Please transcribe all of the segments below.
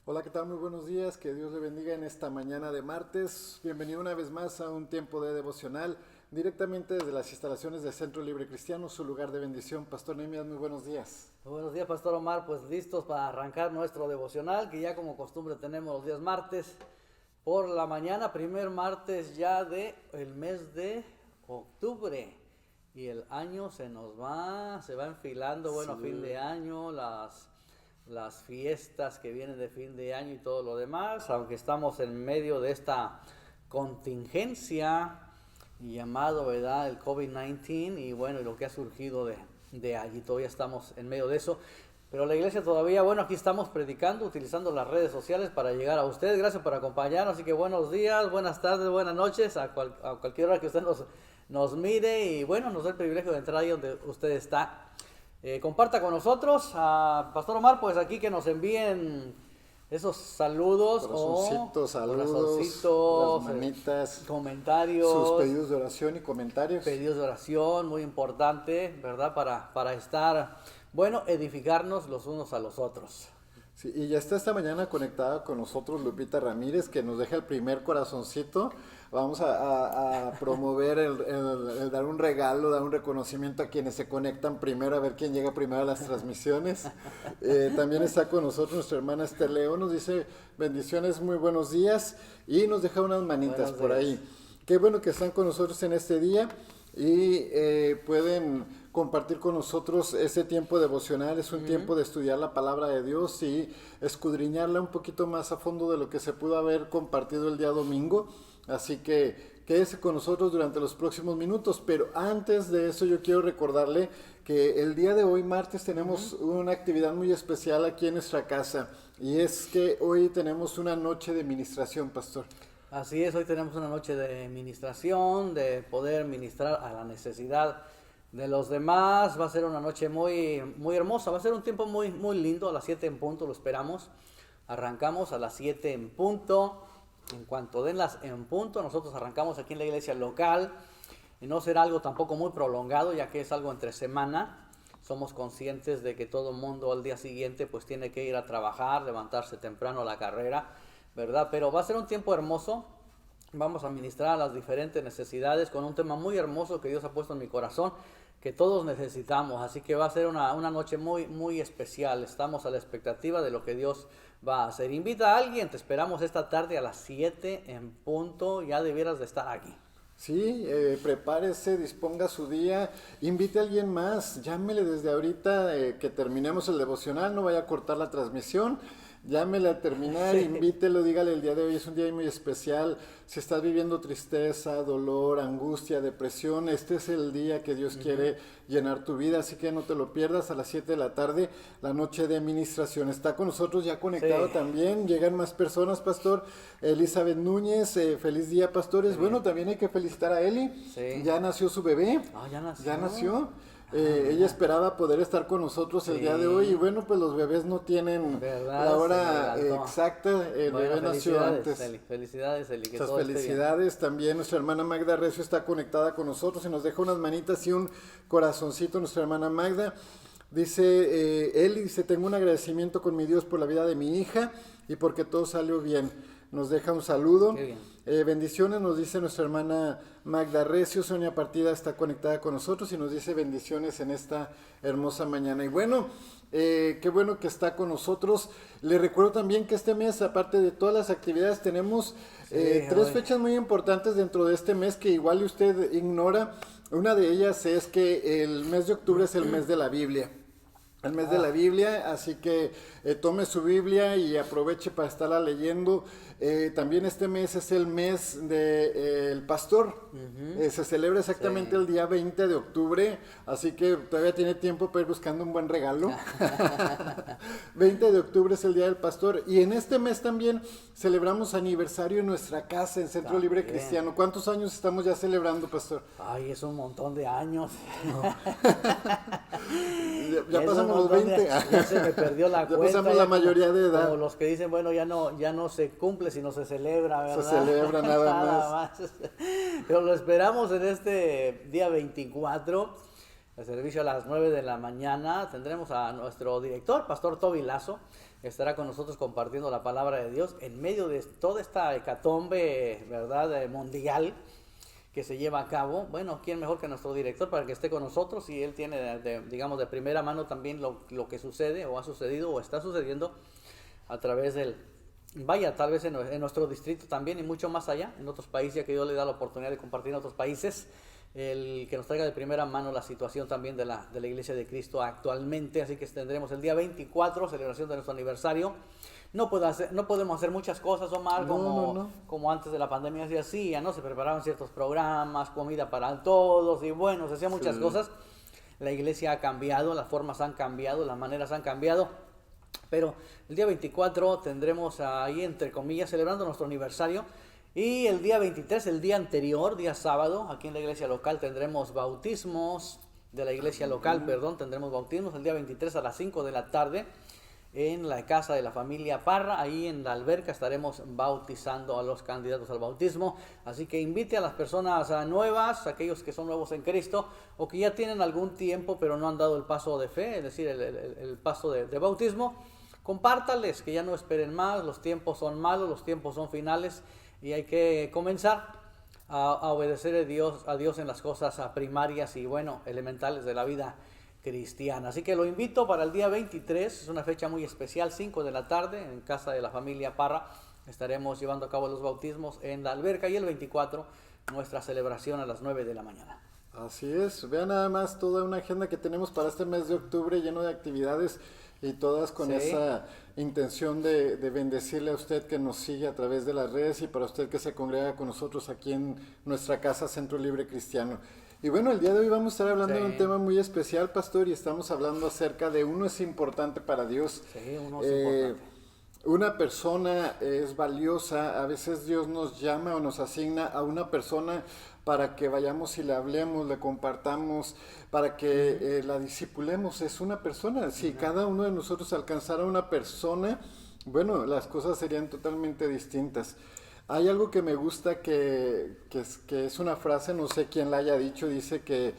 Hola, ¿qué tal? Muy buenos días, que Dios le bendiga en esta mañana de martes. Bienvenido una vez más a un tiempo de devocional, directamente desde las instalaciones del Centro Libre Cristiano, su lugar de bendición. Pastor Nehemías, muy buenos días. Muy buenos días, Pastor Omar. Pues listos para arrancar nuestro devocional, que ya como costumbre tenemos los días martes por la mañana, primer martes ya de el mes de octubre. Y el año se va enfilando, bueno, fin Sí, de año, las fiestas que vienen de fin de año y todo lo demás, aunque estamos en medio de esta contingencia llamado, ¿verdad?, el COVID-19 y bueno, y lo que ha surgido de allí, todavía estamos en medio de eso. Pero la iglesia todavía, bueno, aquí estamos predicando, utilizando las redes sociales para llegar a ustedes. Gracias por acompañarnos, así que buenos días, buenas tardes, buenas noches, a cualquier hora que usted nos mire y bueno, nos da el privilegio de entrar ahí donde usted está. Comparta con nosotros, a Pastor Omar, pues aquí que nos envíen esos saludos o corazoncitos, saludos, las corazoncitos, manitas, sus comentarios, pedidos de oración y comentarios. pedidos de oración, muy importante, ¿verdad? Para estar, bueno, edificarnos los unos a los otros. Sí, y ya está esta mañana conectada con nosotros Lupita Ramírez, que nos deja el primer corazoncito. Vamos a promover el dar un regalo, dar un reconocimiento a quienes se conectan primero, a ver quién llega primero a las transmisiones. También está con nosotros nuestra hermana Esther León, nos dice bendiciones, muy buenos días, y nos deja unas manitas Buenos por días. ahí. Qué bueno que están con nosotros en este día y pueden compartir con nosotros este tiempo devocional. Es un tiempo de estudiar la palabra de Dios y escudriñarla un poquito más a fondo de lo que se pudo haber compartido el día domingo. Así que quédese con nosotros durante los próximos minutos, pero antes de eso yo quiero recordarle que el día de hoy, martes, tenemos una actividad muy especial aquí en nuestra casa, y es que hoy tenemos una noche de ministración, pastor. Así es, hoy tenemos una noche de ministración, de poder ministrar a la necesidad de los demás. Va a ser una noche muy, muy hermosa, va a ser un tiempo muy, muy lindo. A las 7 en punto lo esperamos. Arrancamos a las 7 en punto. En cuanto den las en punto, nosotros arrancamos aquí en la iglesia local. Y no será algo tampoco muy prolongado, ya que es algo entre semana. Somos conscientes de que todo el mundo al día siguiente pues tiene que ir a trabajar, levantarse temprano a la carrera, ¿verdad? Pero va a ser un tiempo hermoso. Vamos a ministrar las diferentes necesidades con un tema muy hermoso que Dios ha puesto en mi corazón, que todos necesitamos. Así que va a ser una noche muy, muy especial. Estamos a la expectativa de lo que Dios va a hacer. Invita a alguien, te esperamos esta tarde a las 7 en punto. Ya debieras de estar aquí. Sí, prepárese, disponga su día, invite a alguien más, llámele desde ahorita que terminemos el devocional, no vaya a cortar la transmisión, llámele a terminar, invítelo, dígale el día de hoy es un día muy especial. Si estás viviendo tristeza, dolor, angustia, depresión, este es el día que Dios quiere llenar tu vida, así que no te lo pierdas a las 7 de la tarde, la noche de administración. Está con nosotros ya conectado Sí, también, llegan más personas, pastor. Elizabeth Núñez, feliz día, pastores. qué Bueno, bien. también hay que felicitar a Eli, Sí. ya nació su bebé, Ah, ya ya nació. nació. Ah, Ella mira. esperaba poder estar con nosotros el día de hoy y Sí, bueno, pues los bebés no tienen la ¿verdad? Se me hora adelantó. exacta, el Bueno, bebé nació felicidades, antes. Eli. Felicidades, Eli, que Muchas todo esté bien. felicidades. También nuestra hermana Magda Recio está conectada con nosotros y nos deja unas manitas y un corazoncito. Nuestra hermana Magda dice, Eli dice, tengo un agradecimiento con mi Dios por la vida de mi hija y porque todo salió bien. Nos deja un saludo. Qué bien. Bendiciones, nos dice nuestra hermana Magda Recio. Sonia Partida está conectada con nosotros y nos dice bendiciones en esta hermosa mañana. Y bueno, qué bueno que está con nosotros. Le recuerdo también que este mes, aparte de todas las actividades, tenemos Sí, tres hoy. fechas muy importantes dentro de este mes que igual usted ignora. Una de ellas es que el mes de octubre es el mes de la Biblia. El mes de la Ah, Biblia, así que tome su Biblia y aproveche para estarla leyendo. También este mes es el mes del pastor. Se celebra exactamente sí. el día 20 de octubre, así que todavía tiene tiempo para ir buscando un buen regalo. 20 de octubre es el día del pastor y en este mes también celebramos aniversario en nuestra casa en Centro Libre También. Cristiano. ¿Cuántos años estamos ya celebrando, pastor? Ay, es un montón de años. Ya Es un pasamos los montón 20. ya se me perdió la Ya cuenta. pasamos la mayoría de edad. Como los que dicen, bueno, ya no se cumple, sino se celebra, Se ¿verdad? celebra nada más. más. Pero lo esperamos en este día 24, el servicio a las 9 de la mañana. Tendremos a nuestro director, Pastor Toby Lazo, estará con nosotros compartiendo la palabra de Dios en medio de toda esta hecatombe, ¿verdad?, mundial que se lleva a cabo. Bueno, ¿quién mejor que nuestro director para que esté con nosotros? Y él tiene, digamos, de primera mano también lo que sucede o ha sucedido o está sucediendo a través del, vaya, tal vez en nuestro distrito también y mucho más allá, en otros países, ya que Dios le da la oportunidad de compartir en otros países, el que nos traiga de primera mano la situación también de la Iglesia de Cristo actualmente. Así que tendremos el día 24, celebración de nuestro aniversario. No podemos hacer muchas cosas, Omar, como antes de la pandemia se hacía, ¿no? Se preparaban ciertos programas, comida para todos, y bueno, se hacían muchas cosas. La iglesia ha cambiado, las formas han cambiado, las maneras han cambiado. Pero el día 24 tendremos ahí, entre comillas, celebrando nuestro aniversario. Y el día 23, el día anterior, día sábado, aquí en la iglesia local tendremos bautismos, de la iglesia local, tendremos bautismos el día 23 a las 5 de la tarde en la casa de la familia Parra. Ahí en la alberca estaremos bautizando a los candidatos al bautismo. Así que invite a las personas nuevas, aquellos que son nuevos en Cristo o que ya tienen algún tiempo pero no han dado el paso de fe, es decir, el paso de bautismo. Compártales que ya no esperen más, los tiempos son malos, los tiempos son finales y hay que comenzar a obedecer a Dios en las cosas primarias y bueno, elementales de la vida cristiana. Así que lo invito para el día 23, es una fecha muy especial, 5 de la tarde, en casa de la familia Parra. Estaremos llevando a cabo los bautismos en la alberca y el 24 nuestra celebración a las 9 de la mañana. Así es, vean nada más toda una agenda que tenemos para este mes de octubre lleno de actividades y todas con esa intención de bendecirle a usted que nos sigue a través de las redes y para usted que se congrega con nosotros aquí en nuestra casa Centro Libre Cristiano. Y bueno, el día de hoy vamos a estar hablando de un tema muy especial, pastor, y estamos hablando acerca de uno es importante para Dios. Sí, uno es importante. Una persona es valiosa, a veces Dios nos llama o nos asigna a una persona para que vayamos y le hablemos, le compartamos, para que la discipulemos. Es una persona. Si cada uno de nosotros alcanzara una persona, bueno, las cosas serían totalmente distintas. Hay algo que me gusta que es una frase, no sé quién la haya dicho, dice que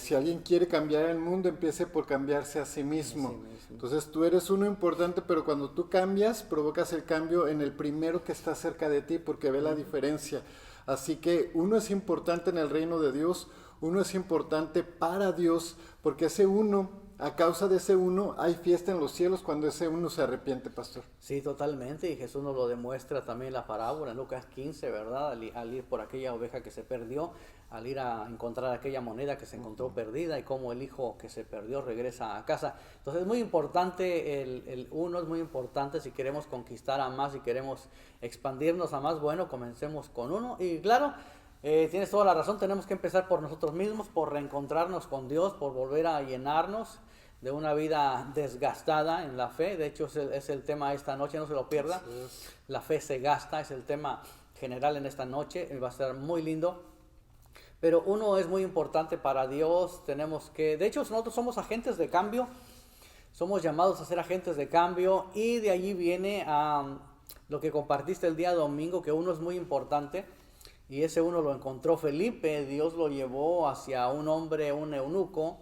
si alguien quiere cambiar el mundo, empiece por cambiarse a sí mismo. Entonces tú eres uno importante, pero cuando tú cambias, provocas el cambio en el primero que está cerca de ti porque ve la diferencia. Así que uno es importante en el reino de Dios, uno es importante para Dios, porque ese uno, a causa de ese uno, hay fiesta en los cielos cuando ese uno se arrepiente, pastor. Sí, totalmente, y Jesús nos lo demuestra también en la parábola, en Lucas 15, ¿verdad? Al ir por aquella oveja que se perdió, al ir a encontrar aquella moneda que se encontró perdida y cómo el hijo que se perdió regresa a casa. Entonces es muy importante, el uno es muy importante si queremos conquistar a más, si queremos expandirnos a más, bueno, comencemos con uno. Y claro, tienes toda la razón, tenemos que empezar por nosotros mismos, por reencontrarnos con Dios, por volver a llenarnos de una vida desgastada en la fe. De hecho es el tema esta noche, no se lo pierda. La fe se gasta, es el tema general en esta noche, va a ser muy lindo. Pero uno es muy importante para Dios, tenemos que, de hecho nosotros somos agentes de cambio, somos llamados a ser agentes de cambio y de allí viene lo que compartiste el día domingo, que uno es muy importante y ese uno lo encontró Felipe. Dios lo llevó hacia un hombre, un eunuco,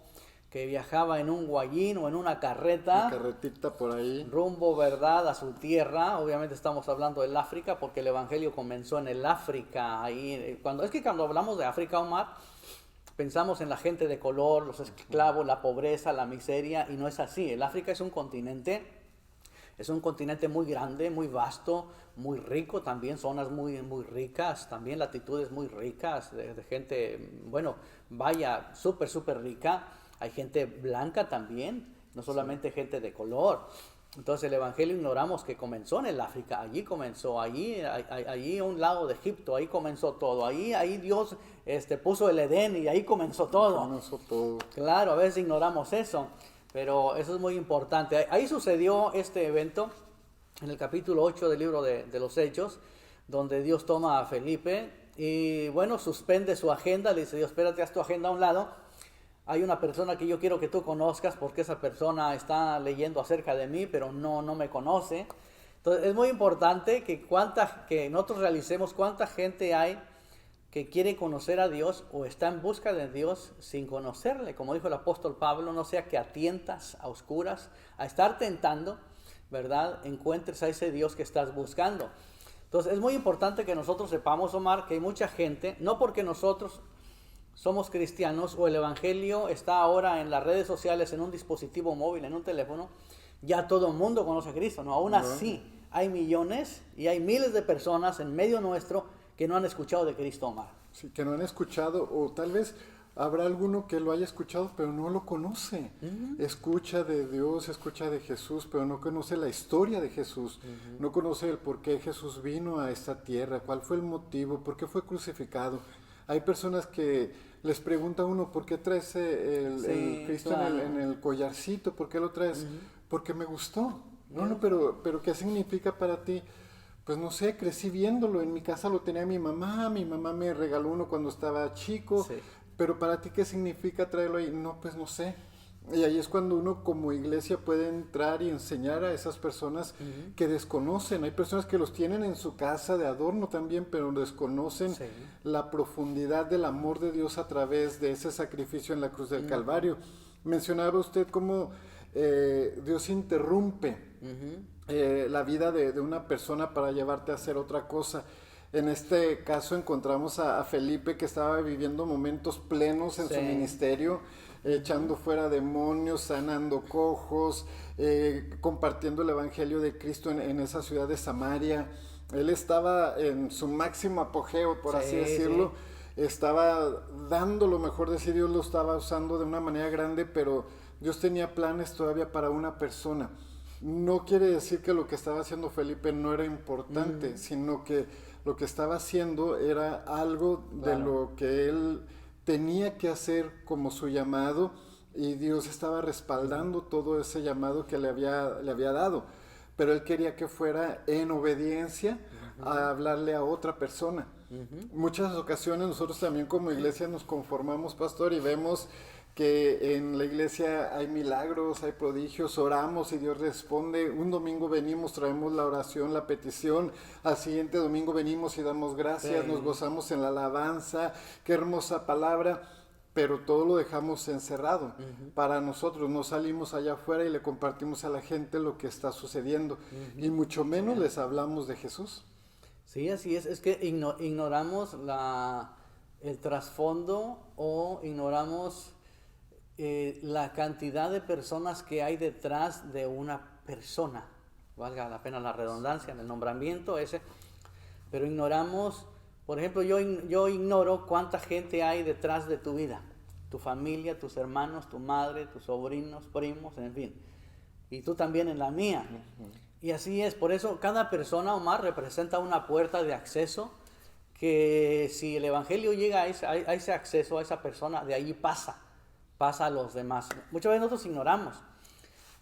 que viajaba en un guayín o en una carreta. Una carretita por ahí. Rumbo, ¿verdad?, a su tierra. Obviamente estamos hablando del África porque el evangelio comenzó en el África. Ahí, cuando hablamos de África, Omar, pensamos en la gente de color, los esclavos, la pobreza, la miseria, y no es así. El África es un continente muy grande, muy vasto, muy rico también, zonas muy, muy ricas, también latitudes muy ricas, de gente, bueno, vaya, súper rica. Hay gente blanca también, no solamente gente de color. Entonces el evangelio ignoramos que comenzó en el África, allí comenzó, allí a un lado de Egipto, ahí comenzó todo, ahí Dios puso el Edén y ahí comenzó todo. Claro, a veces ignoramos eso, pero eso es muy importante. Ahí sucedió este evento en el capítulo 8 del libro de los Hechos, donde Dios toma a Felipe y bueno, suspende su agenda, le dice Dios, espérate, haz tu agenda a un lado. Hay una persona que yo quiero que tú conozcas porque esa persona está leyendo acerca de mí, pero no me conoce. Entonces es muy importante que nosotros realicemos cuánta gente hay que quiere conocer a Dios o está en busca de Dios sin conocerle. Como dijo el apóstol Pablo, no sea que a tientas, a oscuras, a estar tentando, ¿verdad?, encuentres a ese Dios que estás buscando. Entonces es muy importante que nosotros sepamos, Omar, que hay mucha gente, no porque nosotros somos cristianos o el evangelio está ahora en las redes sociales, en un dispositivo móvil, en un teléfono, ya todo el mundo conoce a Cristo, ¿no? Aún así hay millones y hay miles de personas en medio nuestro que no han escuchado de Cristo, Omar. Sí, que no han escuchado, o tal vez habrá alguno que lo haya escuchado, pero no lo conoce. Escucha de Dios, escucha de Jesús, pero no conoce la historia de Jesús. No conoce el por qué Jesús vino a esta tierra, cuál fue el motivo, por qué fue crucificado. Hay personas que les pregunta a uno, ¿por qué traes el Cristo claro, en el collarcito? ¿Por qué lo traes? Porque me gustó. No, pero ¿qué significa para ti? Pues no sé, crecí viéndolo. En mi casa lo tenía mi mamá me regaló uno cuando estaba chico. Sí. Pero para ti, ¿qué significa traerlo ahí? No, pues no sé. Y ahí es cuando uno como iglesia puede entrar y enseñar a esas personas que desconocen. Hay personas que los tienen en su casa de adorno también, pero desconocen la profundidad del amor de Dios a través de ese sacrificio en la cruz del Calvario. Mencionaba usted cómo Dios interrumpe la vida de una persona para llevarte a hacer otra cosa. En este caso encontramos a Felipe, que estaba viviendo momentos plenos en su ministerio, echando fuera demonios, sanando cojos, compartiendo el evangelio de Cristo en esa ciudad de Samaria. Él estaba en su máximo apogeo, por así decirlo. Estaba dando lo mejor de sí, Dios lo estaba usando de una manera grande, pero Dios tenía planes todavía para una persona. No quiere decir que lo que estaba haciendo Felipe no era importante, sino que lo que estaba haciendo era algo de lo que él tenía que hacer como su llamado, y Dios estaba respaldando todo ese llamado que le había dado. Pero él quería que fuera en obediencia a hablarle a otra persona. Muchas ocasiones nosotros también como iglesia nos conformamos, pastor, y vemos que en la iglesia hay milagros, hay prodigios, oramos y Dios responde. Un domingo venimos, traemos la oración, la petición, al siguiente domingo venimos y damos gracias, nos gozamos en la alabanza, qué hermosa palabra, pero todo lo dejamos encerrado para nosotros, no salimos allá afuera y le compartimos a la gente lo que está sucediendo, y mucho menos les hablamos de Jesús. Sí, así es que ignoramos el trasfondo, o ignoramos la cantidad de personas que hay detrás de una persona, valga la pena la redundancia en el nombramiento ese, pero ignoramos, por ejemplo, yo ignoro cuánta gente hay detrás de tu vida, tu familia, tus hermanos, tu madre, tus sobrinos, primos, en fin, y tú también en la mía. Y así es, por eso cada persona, Omar, representa una puerta de acceso, que si el evangelio llega a ese acceso, a esa persona, de ahí pasa a los demás. Muchas veces nosotros ignoramos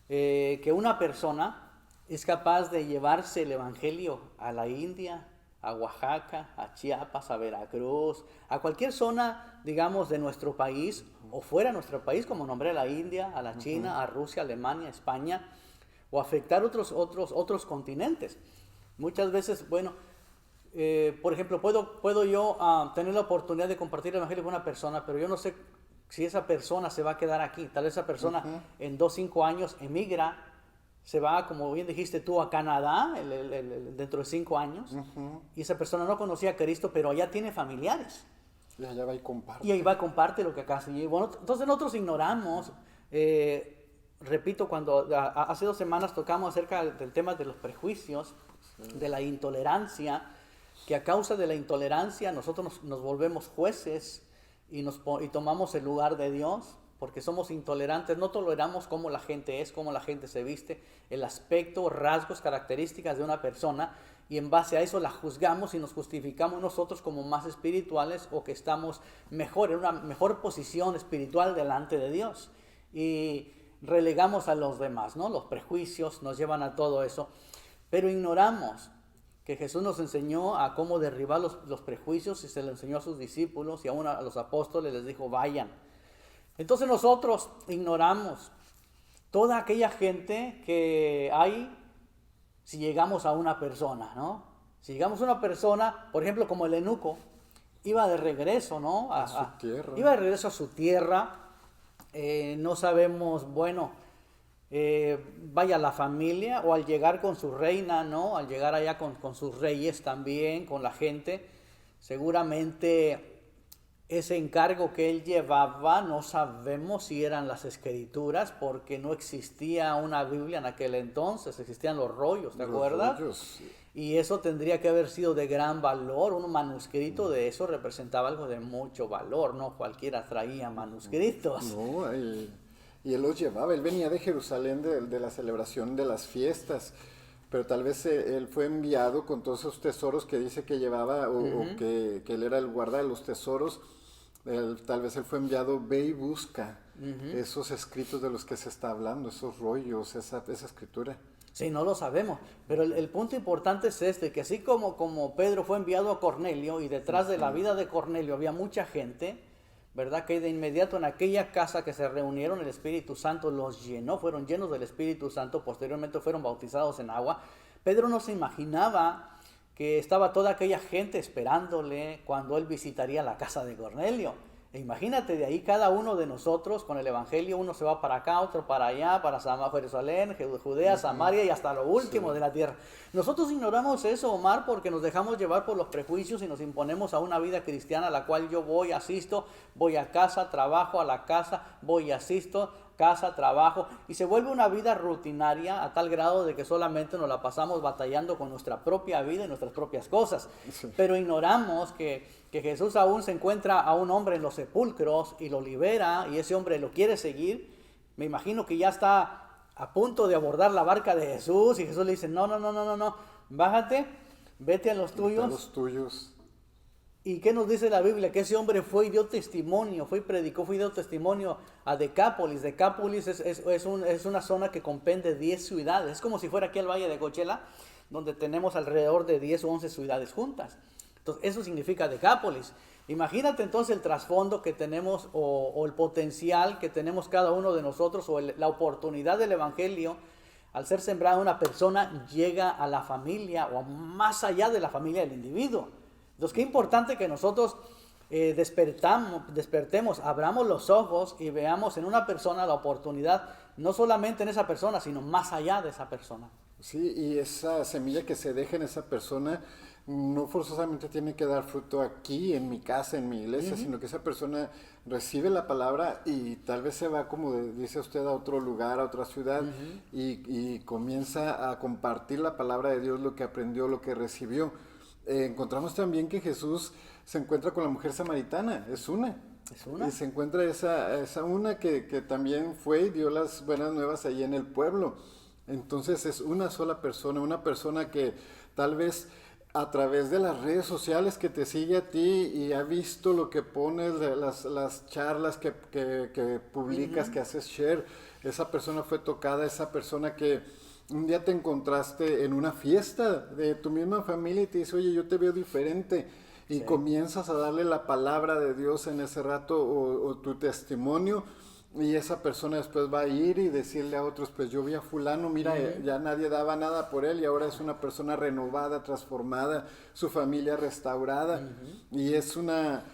que una persona es capaz de llevarse el evangelio a la India, a Oaxaca, a Chiapas, a Veracruz, a cualquier zona, digamos, de nuestro país o fuera de nuestro país, como nombré, a la India, a la China, a Rusia, Alemania, España, o afectar otros continentes. Muchas veces, bueno, por ejemplo, puedo yo tener la oportunidad de compartir el evangelio con una persona, pero yo no sé si esa persona se va a quedar aquí. Tal vez esa persona en 2 o 5 años emigra, se va, como bien dijiste tú, a Canadá dentro de 5 años, y esa persona no conocía a Cristo, pero allá tiene familiares. Y allá va y comparte. Y ahí va y comparte lo que acá se lleva. Bueno, entonces nosotros ignoramos, repito, cuando hace 2 semanas tocamos acerca del tema de los prejuicios, de la intolerancia, que a causa de la intolerancia nosotros nos volvemos jueces y tomamos el lugar de Dios, porque somos intolerantes, no toleramos cómo la gente es, cómo la gente se viste, el aspecto, rasgos, características de una persona, y en base a eso la juzgamos y nos justificamos nosotros como más espirituales, o que estamos mejor, en una mejor posición espiritual delante de Dios, y relegamos a los demás, ¿no? Los prejuicios nos llevan a todo eso, pero ignoramos que Jesús nos enseñó a cómo derribar los prejuicios, y se lo enseñó a sus discípulos, y aún a los apóstoles les dijo, vayan. Entonces nosotros ignoramos toda aquella gente que hay si llegamos a una persona, ¿no? Si llegamos a una persona, por ejemplo, como el eunuco, iba de regreso, ¿no? A su tierra. Iba de regreso a su tierra. No sabemos, bueno, vaya la familia, o al llegar con su reina, ¿no? Al llegar allá con sus reyes también, con la gente, seguramente ese encargo que él llevaba, no sabemos si eran las escrituras, porque no existía una Biblia en aquel entonces, existían los rollos, ¿te acuerdas? Rollos. Y eso tendría que haber sido de gran valor, un manuscrito de eso representaba algo de mucho valor, no cualquiera traía manuscritos. No, y él los llevaba, él venía de Jerusalén de la celebración de las fiestas, pero tal vez él fue enviado con todos esos tesoros que dice que llevaba, o que él era el guarda de los tesoros. Tal vez él fue enviado, ve y busca esos escritos de los que se está hablando, esos rollos, esa escritura. Sí, no lo sabemos, pero el punto importante es este, que así como Pedro fue enviado a Cornelio, y detrás de la vida de Cornelio había mucha gente, ¿verdad? Que de inmediato en aquella casa que se reunieron, el Espíritu Santo los llenó, fueron llenos del Espíritu Santo, posteriormente fueron bautizados en agua. Pedro no se imaginaba que estaba toda aquella gente esperándole cuando él visitaría la casa de Cornelio. E imagínate, de ahí cada uno de nosotros con el Evangelio, uno se va para acá, otro para allá, para Jerusalén, Judea, Samaria y hasta lo último de la tierra. Nosotros ignoramos eso, Omar, porque nos dejamos llevar por los prejuicios y nos imponemos a una vida cristiana a la cual yo voy, asisto, voy a casa, trabajo, a la casa, voy, asisto, casa, trabajo, y se vuelve una vida rutinaria a tal grado de que solamente nos la pasamos batallando con nuestra propia vida y nuestras propias cosas. Sí. Pero ignoramos que Jesús aún se encuentra a un hombre en los sepulcros y lo libera, y ese hombre lo quiere seguir. Me imagino que ya está a punto de abordar la barca de Jesús, y Jesús le dice, no, bájate, vete a los tuyos. A los tuyos. ¿Y qué nos dice la Biblia? Que ese hombre fue y dio testimonio, fue y predicó, fue y dio testimonio a Decápolis. Decápolis es una zona que comprende 10 ciudades. Es como si fuera aquí el Valle de Coachella, donde tenemos alrededor de 10 o 11 ciudades juntas. Entonces, eso significa Decápolis. Imagínate entonces el trasfondo que tenemos, o el potencial que tenemos cada uno de nosotros, o la oportunidad del Evangelio. Al ser sembrada una persona, llega a la familia, o más allá de la familia del individuo. Entonces, qué importante que nosotros despertemos, abramos los ojos y veamos en una persona la oportunidad, no solamente en esa persona, sino más allá de esa persona. Sí, y esa semilla que se deja en esa persona no forzosamente tiene que dar fruto aquí, en mi casa, en mi iglesia, sino que esa persona recibe la palabra y tal vez se va, como dice usted, a otro lugar, a otra ciudad, y comienza a compartir la palabra de Dios, lo que aprendió, lo que recibió. Encontramos también que Jesús se encuentra con la mujer samaritana, es una. Y se encuentra esa una que también fue y dio las buenas nuevas ahí en el pueblo. Entonces es una sola persona, una persona que tal vez a través de las redes sociales que te sigue a ti y ha visto lo que pones, las charlas que publicas, que haces share, esa persona fue tocada, esa persona que un día te encontraste en una fiesta de tu misma familia y te dice, oye, yo te veo diferente, y comienzas a darle la palabra de Dios en ese rato, o tu testimonio, y esa persona después va a ir y decirle a otros, pues yo vi a fulano, mira, ya nadie daba nada por él y ahora es una persona renovada, transformada, su familia restaurada, y es una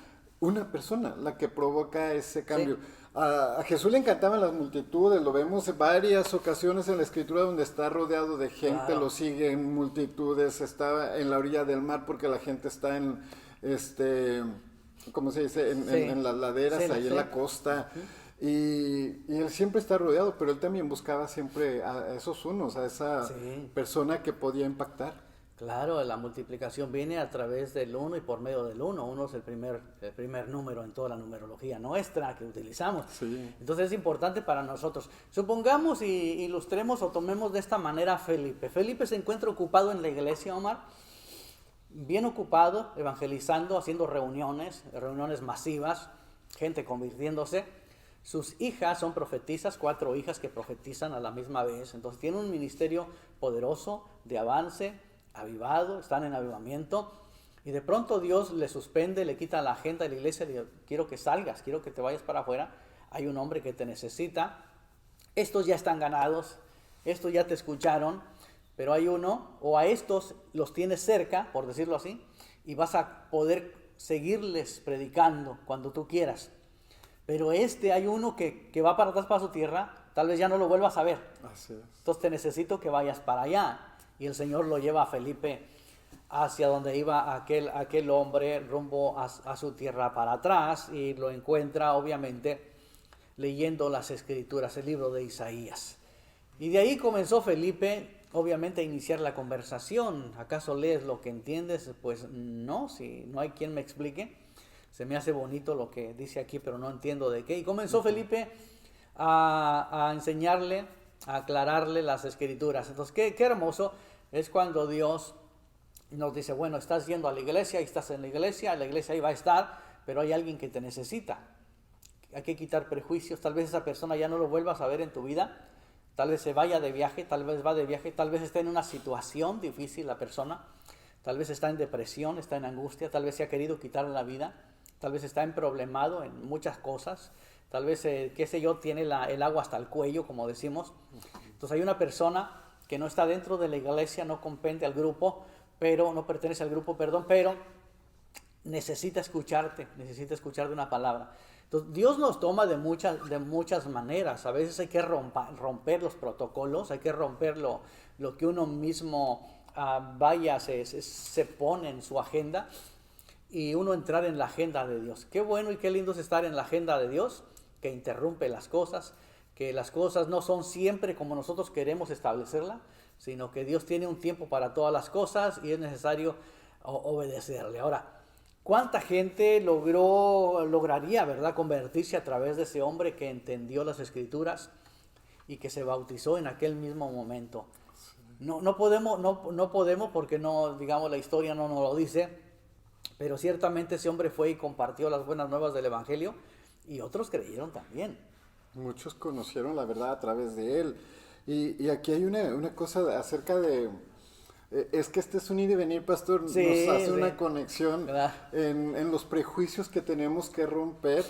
persona la que provoca ese cambio. Sí. A Jesús le encantaban las multitudes, lo vemos en varias ocasiones en la Escritura donde está rodeado de gente, lo siguen multitudes, está en la orilla del mar porque la gente está en, ¿cómo se dice? En las laderas, ahí en la costa. Y él siempre está rodeado, pero él también buscaba siempre a esos unos, a esa persona que podía impactar. Claro, la multiplicación viene a través del uno y por medio del uno. Uno es el primer número en toda la numerología nuestra que utilizamos. Sí. Entonces es importante para nosotros. Supongamos y ilustremos o tomemos de esta manera a Felipe. Felipe se encuentra ocupado en la iglesia, Omar, bien ocupado, evangelizando, haciendo reuniones masivas, gente convirtiéndose. Sus hijas son profetisas, 4 hijas que profetizan a la misma vez. Entonces tiene un ministerio poderoso de avance, avivado, están en avivamiento, y de pronto Dios le suspende, le quita la agenda de la iglesia, le dice, quiero que salgas, quiero que te vayas para afuera, hay un hombre que te necesita, estos ya están ganados, estos ya te escucharon, pero hay uno, o a estos los tienes cerca, por decirlo así, y vas a poder seguirles predicando cuando tú quieras, pero hay uno que va para atrás para su tierra, tal vez ya no lo vuelvas a ver. Así es. Entonces te necesito que vayas para allá. Y el Señor lo lleva a Felipe hacia donde iba aquel hombre, rumbo a su tierra para atrás, y lo encuentra obviamente leyendo las Escrituras, el libro de Isaías. Y de ahí comenzó Felipe obviamente a iniciar la conversación. ¿Acaso lees lo que entiendes? Pues no, si no hay quien me explique. Se me hace bonito lo que dice aquí, pero no entiendo de qué. Y comenzó Felipe a enseñarle, a aclararle las Escrituras. Entonces, qué hermoso es cuando Dios nos dice, bueno, estás yendo a la iglesia y estás en la iglesia ahí va a estar, pero hay alguien que te necesita. Hay que quitar prejuicios. Tal vez esa persona ya no lo vuelvas a ver en tu vida. Tal vez se vaya de viaje, tal vez va de viaje, tal vez está en una situación difícil la persona. Tal vez está en depresión, está en angustia, tal vez se ha querido quitar la vida. Tal vez está emproblemado en muchas cosas. Tal vez, qué sé yo, tiene el agua hasta el cuello, como decimos. Entonces hay una persona que no está dentro de la iglesia, no compete al grupo, no pertenece al grupo, pero necesita escucharte de una palabra. Entonces, Dios nos toma de muchas maneras. A veces hay que romper los protocolos, hay que romper lo que uno mismo se pone en su agenda, y uno entrar en la agenda de Dios. Qué bueno y qué lindo es estar en la agenda de Dios, que interrumpe las cosas, que las cosas no son siempre como nosotros queremos establecerla, sino que Dios tiene un tiempo para todas las cosas y es necesario obedecerle. Ahora, ¿cuánta gente lograría, verdad, convertirse a través de ese hombre que entendió las Escrituras y que se bautizó en aquel mismo momento? No podemos porque no, digamos, la historia no nos lo dice, pero ciertamente ese hombre fue y compartió las buenas nuevas del Evangelio y otros creyeron también. Muchos conocieron la verdad a través de él. Y aquí hay una cosa acerca de... Es que este es un ir y venir, pastor, Sí, nos hace sí. una conexión en los prejuicios que tenemos que romper,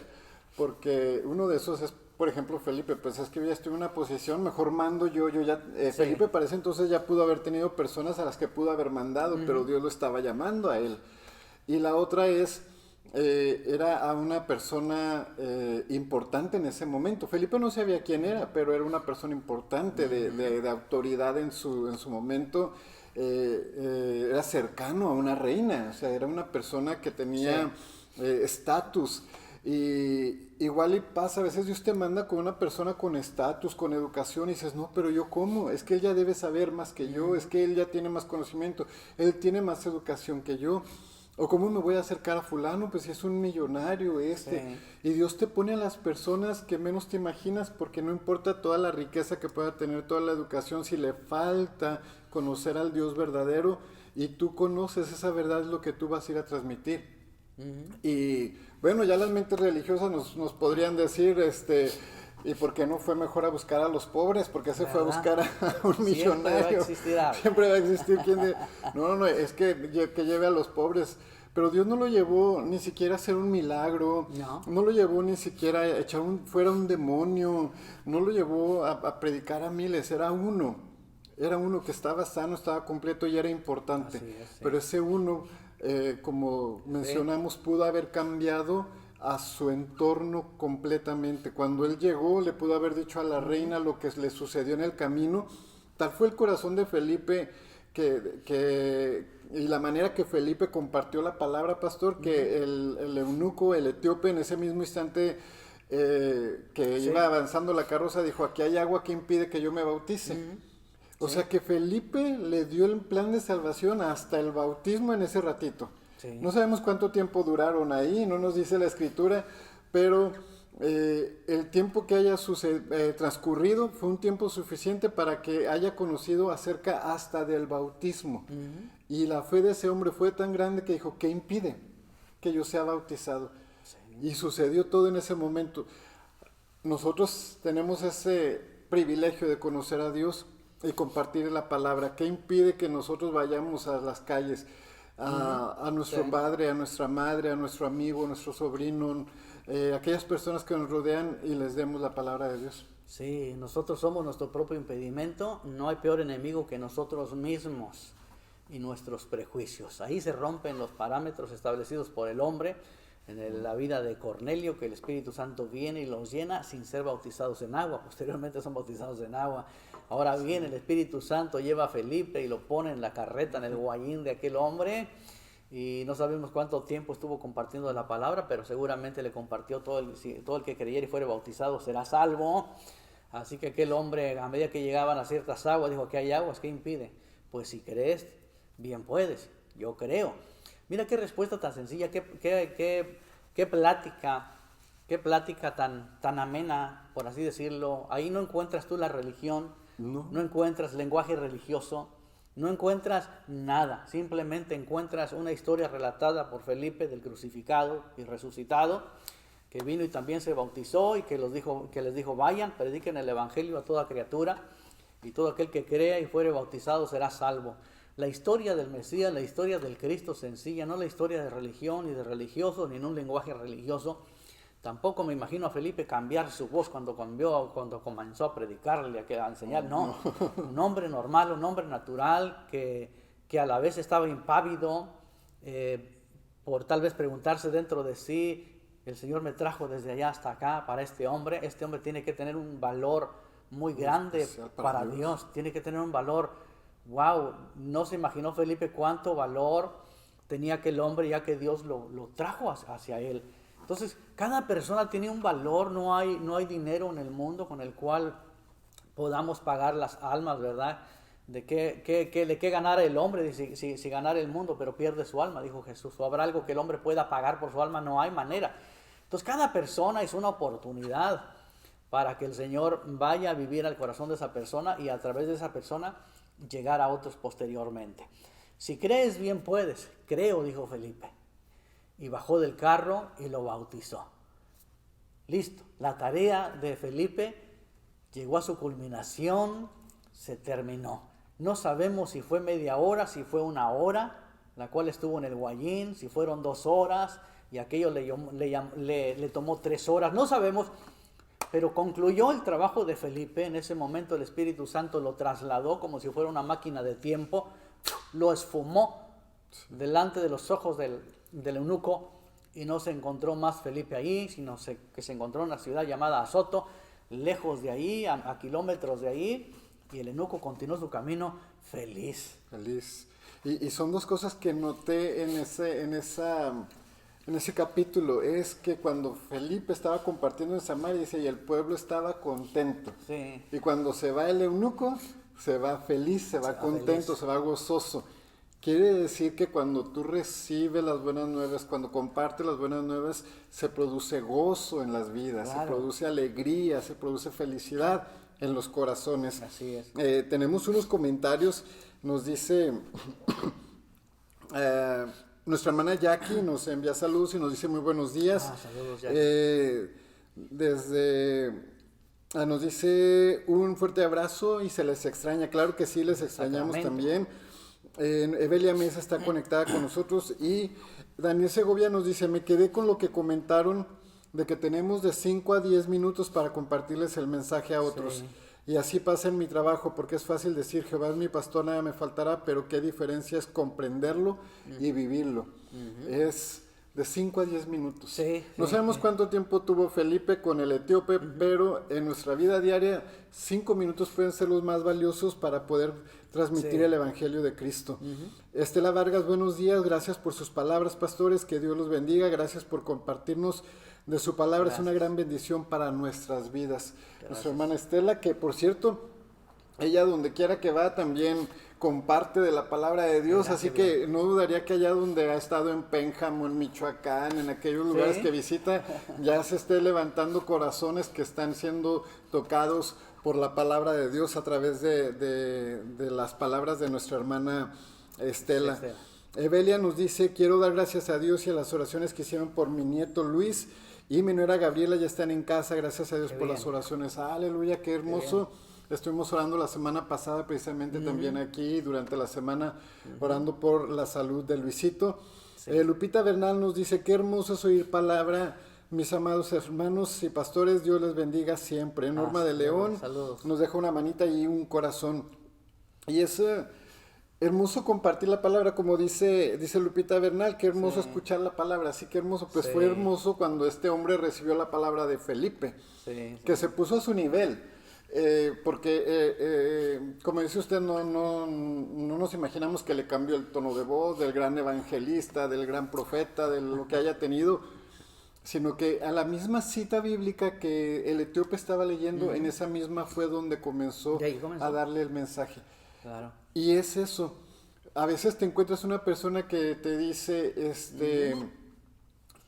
porque uno de esos es, por ejemplo, Felipe, pues es que yo ya estoy en una posición, mejor mando yo ya... Sí. Felipe parece entonces ya pudo haber tenido personas a las que pudo haber mandado, pero Dios lo estaba llamando a él. Y la otra es... era a una persona importante en ese momento. Felipe no sabía quién era, pero era una persona importante, de autoridad en su momento. Era cercano a una reina, o sea, era una persona que tenía estatus. Y igual y pasa, a veces Dios te manda con una persona con estatus, con educación, y dices, no, pero yo cómo, es que él ya debe saber más que yo, es que él ya tiene más conocimiento, él tiene más educación que yo. O cómo me voy a acercar a fulano, pues si es un millonario Sí. Y Dios te pone a las personas que menos te imaginas, porque no importa toda la riqueza que pueda tener, toda la educación, si le falta conocer al Dios verdadero y tú conoces esa verdad, es lo que tú vas a ir a transmitir. Y bueno, ya las mentes religiosas nos podrían decir, ¿y por qué no fue mejor a buscar a los pobres? ¿Por qué se fue a buscar a un millonario? Siempre va a existir quien no, es que lleve a los pobres. Pero Dios no lo llevó ni siquiera a hacer un milagro, no lo llevó ni siquiera a echar fuera un demonio, no lo llevó a predicar a miles, era uno que estaba sano, estaba completo y era importante. Así es, sí. Pero ese uno, como mencionamos, pudo haber cambiado a su entorno completamente. Cuando él llegó, le pudo haber dicho a la reina lo que le sucedió en el camino. Tal fue el corazón de Felipe y la manera que Felipe compartió la palabra, pastor, que el eunuco, el etíope, en ese mismo instante que iba avanzando la carroza, dijo, aquí hay agua que impide que yo me bautice. O sea que Felipe le dio el plan de salvación hasta el bautismo en ese ratito. Sí. No sabemos cuánto tiempo duraron ahí, no nos dice la escritura, pero el tiempo que haya transcurrido fue un tiempo suficiente para que haya conocido acerca hasta del bautismo. Y la fe de ese hombre fue tan grande que dijo, ¿qué impide que yo sea bautizado? Sí. Y sucedió todo en ese momento. Nosotros tenemos ese privilegio de conocer a Dios y compartir la palabra. ¿Qué impide que nosotros vayamos a las calles? A nuestro padre, a nuestra madre, a nuestro amigo, a nuestro sobrino, aquellas personas que nos rodean y les demos la palabra de Dios. Sí, nosotros somos nuestro propio impedimento, no hay peor enemigo que nosotros mismos y nuestros prejuicios. Ahí se rompen los parámetros establecidos por el hombre, la vida de Cornelio, que el Espíritu Santo viene y los llena sin ser bautizados en agua. Posteriormente son bautizados en agua. Ahora viene el Espíritu Santo, lleva a Felipe y lo pone en la carreta, en el guayín de aquel hombre. Y no sabemos cuánto tiempo estuvo compartiendo la palabra, pero seguramente le compartió todo el que creyera y fuere bautizado será salvo. Así que aquel hombre, a medida que llegaban a ciertas aguas, dijo: ¿qué hay aguas? ¿Qué impide? Pues si crees, bien puedes. Yo creo. Mira qué respuesta tan sencilla, qué plática tan amena, por así decirlo. Ahí no encuentras tú la religión, no encuentras lenguaje religioso, no encuentras nada. Simplemente encuentras una historia relatada por Felipe del crucificado y resucitado, que vino y también se bautizó y que les dijo: vayan, prediquen el evangelio a toda criatura, y todo aquel que crea y fuere bautizado será salvo. La historia del Mesías, la historia del Cristo sencilla, no la historia de religión ni de religiosos ni en un lenguaje religioso. Tampoco me imagino a Felipe cambiar su voz cuando comenzó a predicarle, a enseñar. No, un hombre normal, un hombre natural que a la vez estaba impávido por tal vez preguntarse dentro de sí: el Señor me trajo desde allá hasta acá para este hombre tiene que tener un valor muy grande para Dios, tiene que tener un valor. Wow, no se imaginó Felipe cuánto valor tenía aquel hombre, ya que Dios lo trajo hacia él. Entonces, cada persona tiene un valor, no hay dinero en el mundo con el cual podamos pagar las almas, ¿verdad? ¿De qué ganar el hombre si ganara el mundo pero pierde su alma? Dijo Jesús. ¿O habrá algo que el hombre pueda pagar por su alma? No hay manera. Entonces, cada persona es una oportunidad para que el Señor vaya a vivir al corazón de esa persona y a través de esa persona llegar a otros posteriormente. Si crees, bien puedes. Creo, dijo Felipe. Y bajó del carro y lo bautizó. Listo. La tarea de Felipe llegó a su culminación, se terminó. No sabemos si fue media hora, si fue una hora, la cual estuvo en el guayín, si fueron 2 horas y aquello le tomó 3 horas. No sabemos. Pero concluyó el trabajo de Felipe. En ese momento el Espíritu Santo lo trasladó como si fuera una máquina de tiempo, lo esfumó delante de los ojos del eunuco, y no se encontró más Felipe ahí, sino que se encontró en una ciudad llamada Azoto, lejos de ahí, a kilómetros de ahí, y el eunuco continuó su camino feliz. Feliz. Y son 2 cosas que noté en ese capítulo. Es que cuando Felipe estaba compartiendo en Samaria, dice, y el pueblo estaba contento. Sí. Y cuando se va el eunuco, se va feliz, se va contento, feliz, se va gozoso. Quiere decir que cuando tú recibes las buenas nuevas, cuando compartes las buenas nuevas, se produce gozo en las vidas, claro, se produce alegría, se produce felicidad en los corazones. Así es. Tenemos unos comentarios, nos dice... nuestra hermana Jackie nos envía saludos y nos dice muy buenos días. Saludos, Jackie. Nos dice un fuerte abrazo y se les extraña. Claro que sí, les extrañamos también. Evelia Mesa está conectada con nosotros y Daniel Segovia nos dice: me quedé con lo que comentaron de que tenemos de 5 a 10 minutos para compartirles el mensaje a otros. Sí. Y así pasa en mi trabajo, porque es fácil decir: Jehová es mi pastor, nada me faltará, pero qué diferencia es comprenderlo y vivirlo. Es de 5 a 10 minutos. Sí, no sabemos cuánto tiempo tuvo Felipe con el etíope, pero en nuestra vida diaria 5 minutos pueden ser los más valiosos para poder transmitir el evangelio de Cristo. Estela Vargas, buenos días, gracias por sus palabras, pastores, que Dios los bendiga, gracias por compartirnos de su palabra. Gracias. Es una gran bendición para nuestras vidas. Gracias. Nuestra hermana Estela, que por cierto, ella donde quiera que va también comparte de la palabra de Dios, así que no dudaría que allá donde ha estado en Pénjamo, en Michoacán, en aquellos lugares que visita, ya se esté levantando corazones que están siendo tocados por la palabra de Dios a través de las palabras de nuestra hermana Estela. Evelia nos dice: quiero dar gracias a Dios y a las oraciones que hicieron por mi nieto Luis y mi nuera Gabriela, ya están en casa, gracias a Dios por las oraciones. Aleluya, qué hermoso. Estuvimos orando la semana pasada precisamente también aquí durante la semana, orando por la salud de Luisito. Lupita Bernal nos dice: qué hermoso es oír palabra, mis amados hermanos y pastores, Dios les bendiga siempre. Norma de León saludos. Nos deja una manita y un corazón. Y es hermoso compartir la palabra, como dice Lupita Bernal, qué hermoso Sí. escuchar la palabra, así que hermoso, pues Sí. fue hermoso cuando este hombre recibió la palabra de Felipe, Sí, que se puso a su nivel, porque como dice usted, no nos imaginamos que le cambió el tono de voz del gran evangelista, del gran profeta, de lo que haya tenido, sino que a la misma cita bíblica que el etíope estaba leyendo, en esa misma fue donde comenzó Y ahí comenzó. a darle el mensaje. claro. Y es eso. A veces te encuentras una persona que te dice,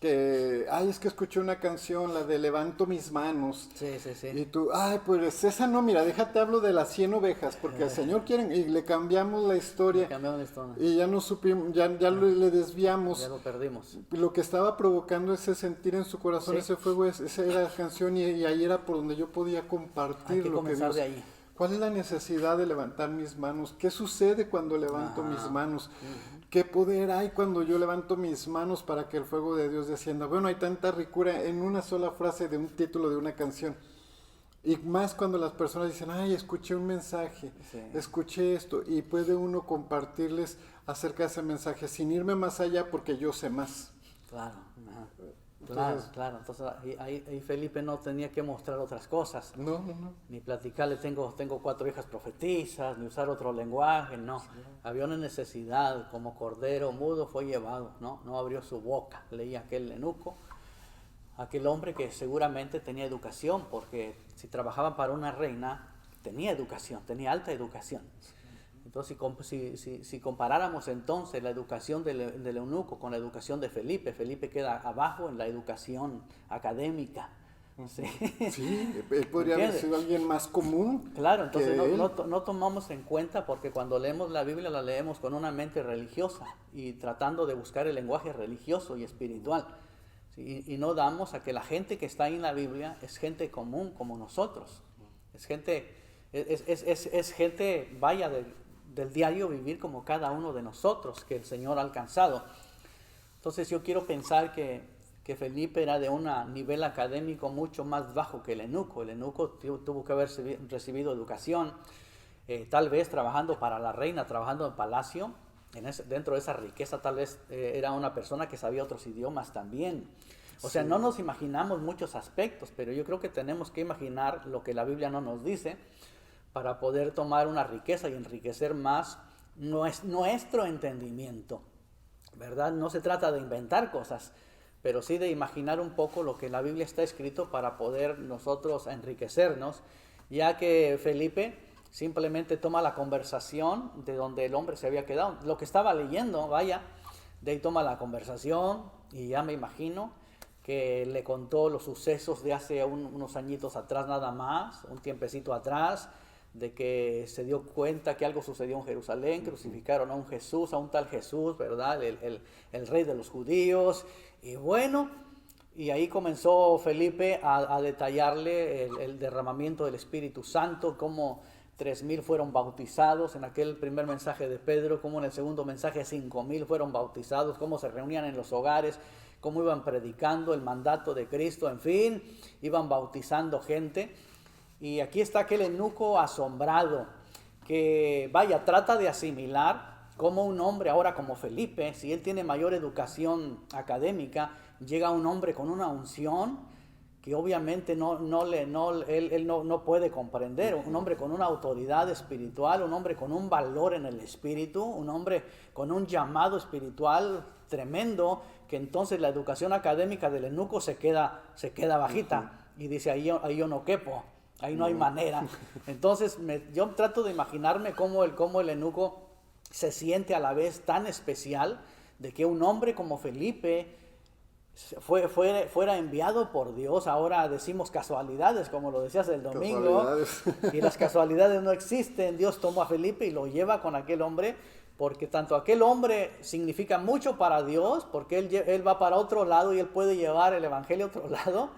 que, ay, es que escuché una canción, la de Levanto mis manos. Sí, sí, sí. Y tú, ay, pues esa no, mira, déjate hablo de las 100 ovejas, porque el Señor quiere, y le cambiamos la historia, Cambiaron la historia. y ya no supimos, ya le desviamos. Ya lo perdimos. Lo que estaba provocando ese sentir en su corazón, Sí. ese fuego, esa era la canción, y ahí era por donde yo podía Hay compartir que lo que comenzar Dios... de ahí. ¿Cuál es la necesidad de levantar mis manos? ¿Qué sucede cuando levanto mis manos? ¿Qué poder hay cuando yo levanto mis manos para que el fuego de Dios descienda? Bueno, hay tanta ricura en una sola frase de un título de una canción. Y más cuando las personas dicen, ay, escuché un mensaje, Sí. escuché esto, y puede uno compartirles acerca de ese mensaje sin irme más allá porque yo sé más. Claro, ajá. Claro, Entonces- claro. Entonces ahí Felipe no tenía que mostrar otras cosas. No. Ni platicarle, tengo 4 hijas profetizas, ni usar otro lenguaje, no. Había una necesidad, como cordero mudo fue llevado, ¿no? No abrió su boca. Leía aquel eunuco, aquel hombre que seguramente tenía educación, porque si trabajaba para una reina, tenía educación, tenía alta educación. Entonces, si comparáramos entonces la educación del eunuco con la educación de Felipe, Felipe queda abajo en la educación académica. ¿Sí? Sí, él podría haber ¿Entiendes? sido alguien más común. Claro, entonces que él. no tomamos en cuenta porque cuando leemos la Biblia la leemos con una mente religiosa y tratando de buscar el lenguaje religioso y espiritual. ¿Sí? Y no damos a que la gente que está ahí en la Biblia es gente común como nosotros. Es gente, es gente, vaya, del diario vivir como cada uno de nosotros que el Señor ha alcanzado. Entonces yo quiero pensar que Felipe era de un nivel académico mucho más bajo que el eunuco. El eunuco tuvo que haber recibido educación, tal vez trabajando para la reina, trabajando en palacio. Dentro de esa riqueza tal vez era una persona que sabía otros idiomas también. O sea, no nos imaginamos muchos aspectos, pero yo creo que tenemos que imaginar lo que la Biblia no nos dice para poder tomar una riqueza y enriquecer más nuestro entendimiento, ¿verdad? No se trata de inventar cosas, pero sí de imaginar un poco lo que en la Biblia está escrito para poder nosotros enriquecernos, ya que Felipe simplemente toma la conversación de donde el hombre se había quedado, lo que estaba leyendo, vaya, de ahí toma la conversación y ya me imagino que le contó los sucesos de hace unos añitos atrás nada más, un tiempecito atrás, de que se dio cuenta que algo sucedió en Jerusalén, crucificaron a un Jesús, a un tal Jesús, ¿verdad? El rey de los judíos. Y bueno, y ahí comenzó Felipe a detallarle el derramamiento del Espíritu Santo, cómo 3,000 fueron bautizados en aquel primer mensaje de Pedro, cómo en el segundo mensaje 5,000 fueron bautizados, cómo se reunían en los hogares, cómo iban predicando el mandato de Cristo, en fin, iban bautizando gente. Y aquí está aquel eunuco asombrado que, vaya, trata de asimilar cómo un hombre ahora como Felipe, si él tiene mayor educación académica, llega un hombre con una unción que obviamente él no puede comprender, un hombre con una autoridad espiritual, un hombre con un valor en el espíritu, un hombre con un llamado espiritual tremendo, que entonces la educación académica del eunuco se queda bajita y dice, ahí yo no quepo. Ahí no hay manera. Entonces yo trato de imaginarme cómo el eunuco se siente a la vez tan especial de que un hombre como Felipe fuera enviado por Dios. Ahora decimos casualidades, como lo decías el domingo. Y las casualidades no existen. Dios tomó a Felipe y lo lleva con aquel hombre, porque tanto aquel hombre significa mucho para Dios, porque él va para otro lado y él puede llevar el evangelio a otro lado.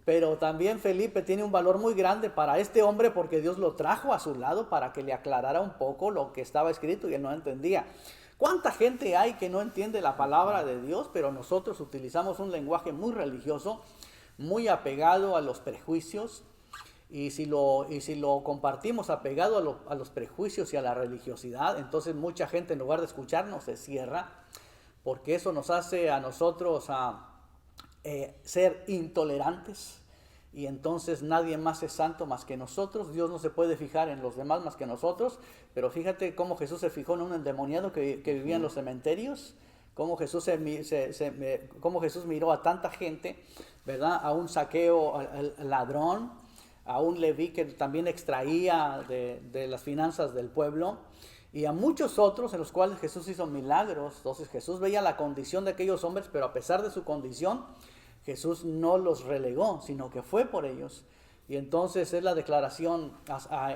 Pero también Felipe tiene un valor muy grande para este hombre porque Dios lo trajo a su lado para que le aclarara un poco lo que estaba escrito y él no entendía. ¿Cuánta gente hay que no entiende la palabra de Dios? Pero nosotros utilizamos un lenguaje muy religioso, muy apegado a los prejuicios y si lo compartimos apegado a los prejuicios y a la religiosidad, entonces mucha gente en lugar de escucharnos se cierra, porque eso nos hace a nosotros ser intolerantes, y entonces nadie más es santo más que nosotros. Dios no se puede fijar en los demás más que nosotros, pero fíjate cómo Jesús se fijó en un endemoniado que vivía en los cementerios, cómo Jesús, cómo Jesús miró a tanta gente, ¿verdad? A un Zaqueo, al ladrón, a un Leví que también extraía de las finanzas del pueblo, y a muchos otros en los cuales Jesús hizo milagros. Entonces Jesús veía la condición de aquellos hombres, pero a pesar de su condición, Jesús no los relegó, sino que fue por ellos. Y entonces es la declaración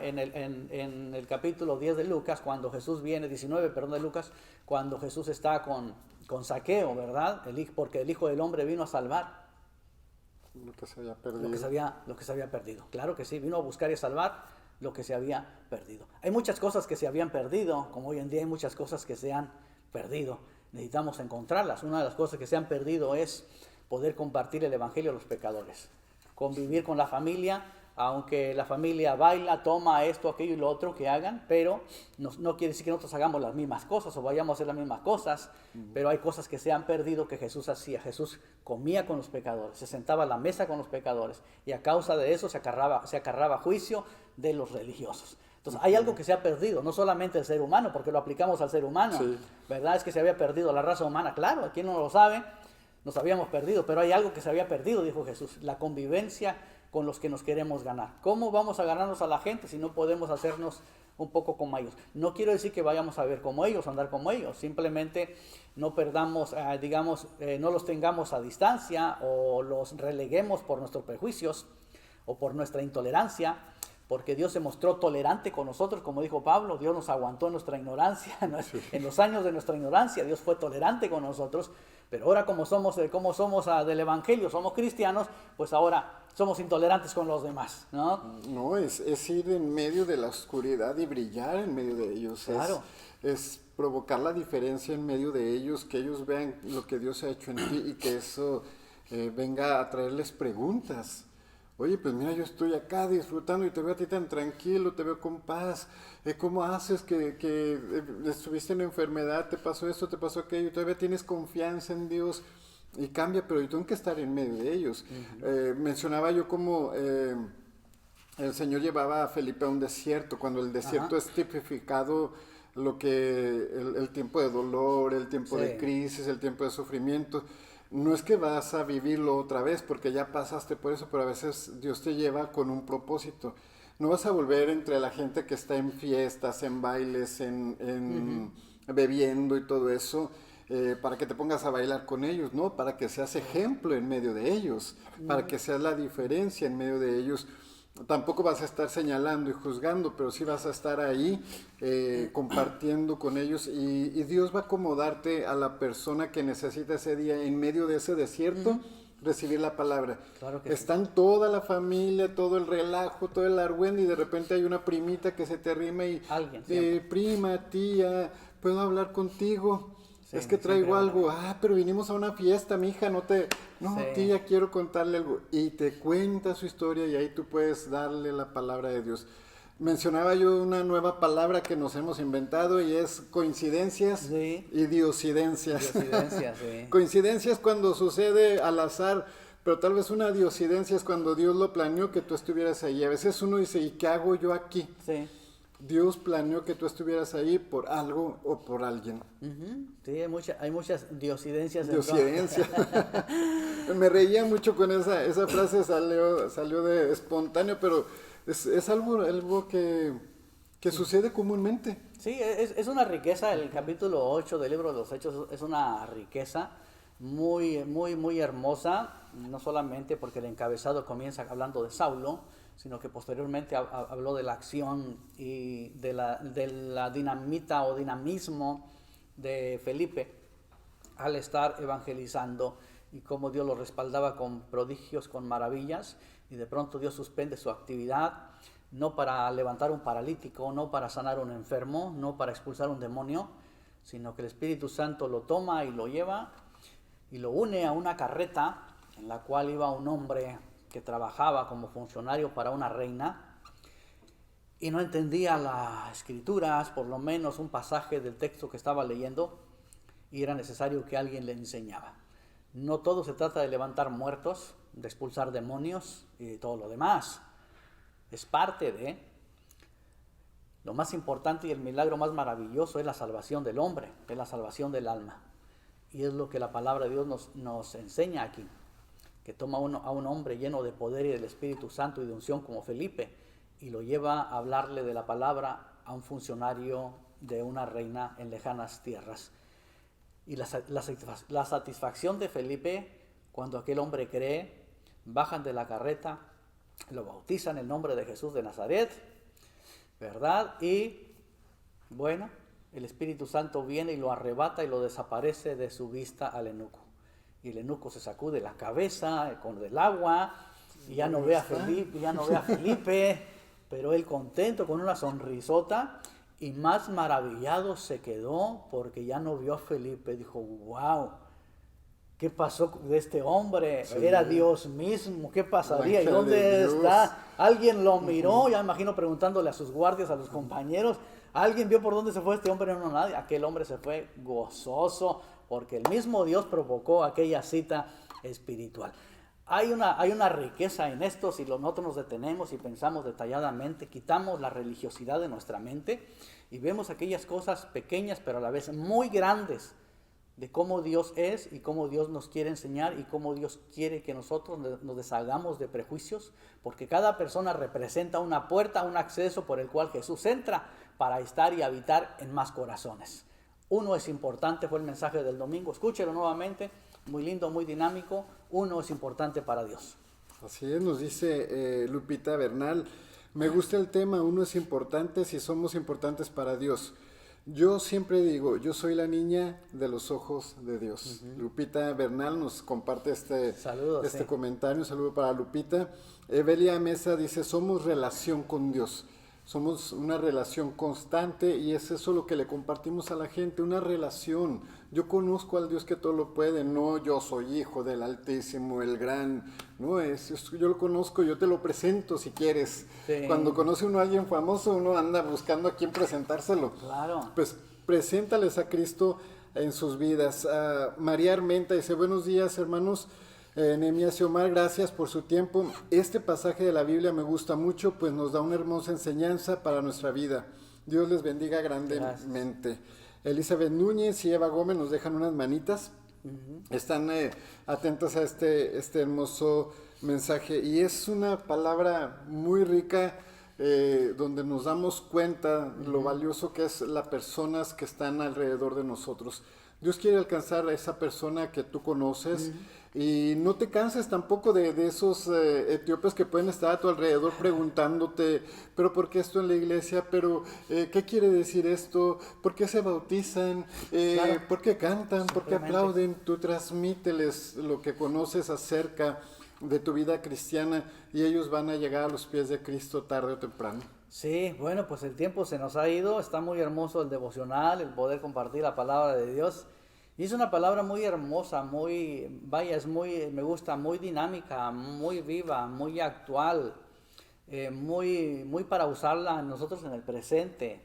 en el capítulo 10 de Lucas, cuando Jesús viene, 19, perdón, de Lucas, cuando Jesús está con Zaqueo, ¿verdad? Porque el Hijo del Hombre vino a salvar lo que se había perdido. Lo que se había perdido. Claro que sí, vino a buscar y a salvar lo que se había perdido. Hay muchas cosas que se habían perdido, como hoy en día hay muchas cosas que se han perdido. Necesitamos encontrarlas. Una de las cosas que se han perdido es poder compartir el evangelio a los pecadores, convivir con la familia, aunque la familia baila, toma esto, aquello y lo otro que hagan, pero no quiere decir que nosotros hagamos las mismas cosas o vayamos a hacer las mismas cosas, pero hay cosas que se han perdido que Jesús hacía. Jesús comía con los pecadores, se sentaba a la mesa con los pecadores, y a causa de eso se acarraba juicio de los religiosos. Entonces hay algo que se ha perdido, no solamente el ser humano, porque lo aplicamos al ser humano, sí. ¿Verdad? Es que se había perdido la raza humana, claro, ¿quién no lo sabe? Nos habíamos perdido, pero hay algo que se había perdido, dijo Jesús, la convivencia con los que nos queremos ganar. ¿Cómo vamos a ganarnos a la gente si no podemos hacernos un poco como ellos? No quiero decir que vayamos a ver como ellos, andar como ellos, simplemente no perdamos, no los tengamos a distancia o los releguemos por nuestros prejuicios o por nuestra intolerancia, porque Dios se mostró tolerante con nosotros, como dijo Pablo. Dios nos aguantó en nuestra ignorancia, en los años de nuestra ignorancia, Dios fue tolerante con nosotros, pero ahora como somos del Evangelio, somos cristianos, pues ahora somos intolerantes con los demás, ¿no? No, es ir en medio de la oscuridad y brillar en medio de ellos. Claro. Es provocar la diferencia en medio de ellos, que ellos vean lo que Dios ha hecho en ti y que eso venga a traerles preguntas. Oye, pues mira, yo estoy acá disfrutando y te veo a ti tan tranquilo, te veo con paz. ¿Cómo haces que estuviste en enfermedad, te pasó esto, te pasó aquello, todavía tienes confianza en Dios y cambia, pero yo tengo que estar en medio de ellos? Uh-huh. Mencionaba yo cómo el Señor llevaba a Felipe a un desierto, cuando el desierto es tipificado lo que el tiempo de dolor, el tiempo de crisis, el tiempo de sufrimiento. No es que vas a vivirlo otra vez porque ya pasaste por eso, pero a veces Dios te lleva con un propósito. No vas a volver entre la gente que está en fiestas, en bailes, en bebiendo y todo eso, para que te pongas a bailar con ellos, ¿no? Para que seas ejemplo en medio de ellos, para que seas la diferencia en medio de ellos. Tampoco vas a estar señalando y juzgando, pero sí vas a estar ahí compartiendo con ellos, y Dios va a acomodarte a la persona que necesita ese día en medio de ese desierto recibir la palabra. Claro que Están toda la familia, todo el relajo, todo el argüende, y de repente hay una primita que se te arrima y prima, tía, ¿puedo hablar contigo? Sí, es que traigo algo. Pero vinimos a una fiesta, mija, tía, quiero contarle algo. Y te cuenta su historia y ahí tú puedes darle la palabra de Dios. Mencionaba yo una nueva palabra que nos hemos inventado y es coincidencias y diosidencias. Coincidencias cuando sucede al azar, pero tal vez una diosidencia es cuando Dios lo planeó que tú estuvieras ahí. A veces uno dice, ¿y qué hago yo aquí? Sí. Dios planeó que tú estuvieras ahí por algo o por alguien. Sí, hay muchas diosidencias. Diosidencias. Me reía mucho con esa frase, salió de espontáneo, pero es algo que sucede comúnmente. Sí, es una riqueza. El capítulo 8 del libro de los Hechos es una riqueza muy, muy, muy hermosa, no solamente porque el encabezado comienza hablando de Saulo, sino que posteriormente habló de la acción y de la dinamita o dinamismo de Felipe al estar evangelizando, y cómo Dios lo respaldaba con prodigios, con maravillas, y de pronto Dios suspende su actividad, no para levantar un paralítico, no para sanar un enfermo, no para expulsar un demonio, sino que el Espíritu Santo lo toma y lo lleva y lo une a una carreta en la cual iba un hombre que trabajaba como funcionario para una reina y no entendía las escrituras, por lo menos un pasaje del texto que estaba leyendo, y era necesario que alguien le enseñaba. No todo se trata de levantar muertos, de expulsar demonios y todo lo demás. Es parte de... Lo más importante y el milagro más maravilloso es la salvación del hombre, es la salvación del alma. Y es lo que la palabra de Dios nos enseña aquí, que toma a un hombre lleno de poder y del Espíritu Santo y de unción como Felipe, y lo lleva a hablarle de la palabra a un funcionario de una reina en lejanas tierras. Y la satisfacción de Felipe, cuando aquel hombre cree, bajan de la carreta, lo bautizan en el nombre de Jesús de Nazaret, ¿verdad? Y bueno, el Espíritu Santo viene y lo arrebata y lo desaparece de su vista al eunuco. Y el eunuco se sacude la cabeza con el agua y ya no ve a Felipe, pero él contento con una sonrisota y más maravillado se quedó porque ya no vio a Felipe. Dijo, wow, ¿qué pasó de este hombre? Sí. Era Dios mismo, ¿qué pasaría? ¿Y dónde está? Alguien lo miró, ya me imagino preguntándole a sus guardias, a los compañeros, ¿alguien vio por dónde se fue este hombre? No, nadie. Aquel hombre se fue gozoso porque el mismo Dios provocó aquella cita espiritual. Hay una riqueza en esto si nosotros nos detenemos y pensamos detalladamente, quitamos la religiosidad de nuestra mente y vemos aquellas cosas pequeñas pero a la vez muy grandes de cómo Dios es y cómo Dios nos quiere enseñar y cómo Dios quiere que nosotros nos deshagamos de prejuicios, porque cada persona representa una puerta, un acceso por el cual Jesús entra para estar y habitar en más corazones. Uno es importante, fue el mensaje del domingo, escúchelo nuevamente, muy lindo, muy dinámico. Uno es importante para Dios. Así es, nos dice Lupita Bernal, me gusta el tema, uno es importante si somos importantes para Dios. Yo siempre digo, yo soy la niña de los ojos de Dios. Lupita Bernal nos comparte este comentario, un saludo para Lupita. Evelia Mesa dice, somos relación con Dios. Somos una relación constante y es eso lo que le compartimos a la gente, una relación. Yo conozco al Dios que todo lo puede, no yo soy hijo del Altísimo, el gran, no es, yo lo conozco, yo te lo presento si quieres. Sí. Cuando conoce uno a alguien famoso, uno anda buscando a quién presentárselo. Claro. Pues preséntales a Cristo en sus vidas. María Armenta dice, buenos días hermanos. Nehemías y Omar, gracias por su tiempo. Este pasaje de la Biblia me gusta mucho, pues nos da una hermosa enseñanza para nuestra vida. Dios les bendiga grandemente. Gracias. Elizabeth Núñez y Eva Gómez nos dejan unas manitas. Están atentos a este hermoso mensaje. Y es una palabra muy rica, donde nos damos cuenta lo valioso que es las personas que están alrededor de nosotros. Dios quiere alcanzar a esa persona que tú conoces. Y no te canses tampoco de esos etíopes que pueden estar a tu alrededor preguntándote, pero ¿por qué esto en la iglesia? ¿Pero qué quiere decir esto? ¿Por qué se bautizan? Claro. ¿Por qué cantan? ¿Por qué aplauden? Tú transmíteles lo que conoces acerca de tu vida cristiana y ellos van a llegar a los pies de Cristo tarde o temprano. Sí, bueno, pues el tiempo se nos ha ido, está muy hermoso el devocional, el poder compartir la palabra de Dios. Y es una palabra muy hermosa, me gusta, muy dinámica, muy viva, muy actual, muy para usarla nosotros en el presente,